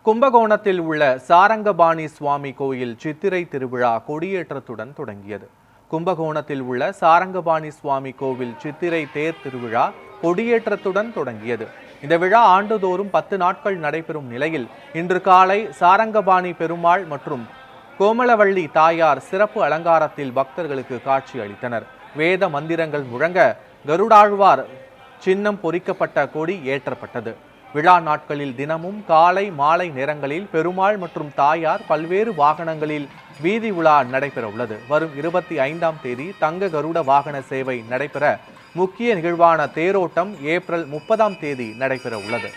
கும்பகோணத்தில் உள்ள சாரங்கபாணி சுவாமி கோயில் சித்திரை திருவிழா கொடியேற்றத்துடன் தொடங்கியது. கும்பகோணத்தில் உள்ள சாரங்கபாணி சுவாமி கோவில் சித்திரை தேர் திருவிழா கொடியேற்றத்துடன் தொடங்கியது. இந்த விழா ஆண்டுதோறும் 10 நாட்கள் நடைபெறும் நிலையில் இன்று காலை சாரங்கபாணி பெருமாள் மற்றும் கோமலவள்ளி தாயார் சிறப்பு அலங்காரத்தில் பக்தர்களுக்கு காட்சி அளித்தனர். வேத மந்திரங்கள் முழங்க கருடாழ்வார் சின்னம் பொறிக்கப்பட்ட கொடி ஏற்றப்பட்டது. விழா நாட்களில் தினமும் காலை மாலை நேரங்களில் பெருமாள் மற்றும் தாயார் பல்வேறு வாகனங்களில் வீதி உலா நடைபெற உள்ளது. வரும் 25ஆம் தேதி தங்க கருட வாகன சேவை நடைபெற முக்கிய நிகழ்வான தேரோட்டம் ஏப்ரல் 30ஆம் தேதி நடைபெற உள்ளது.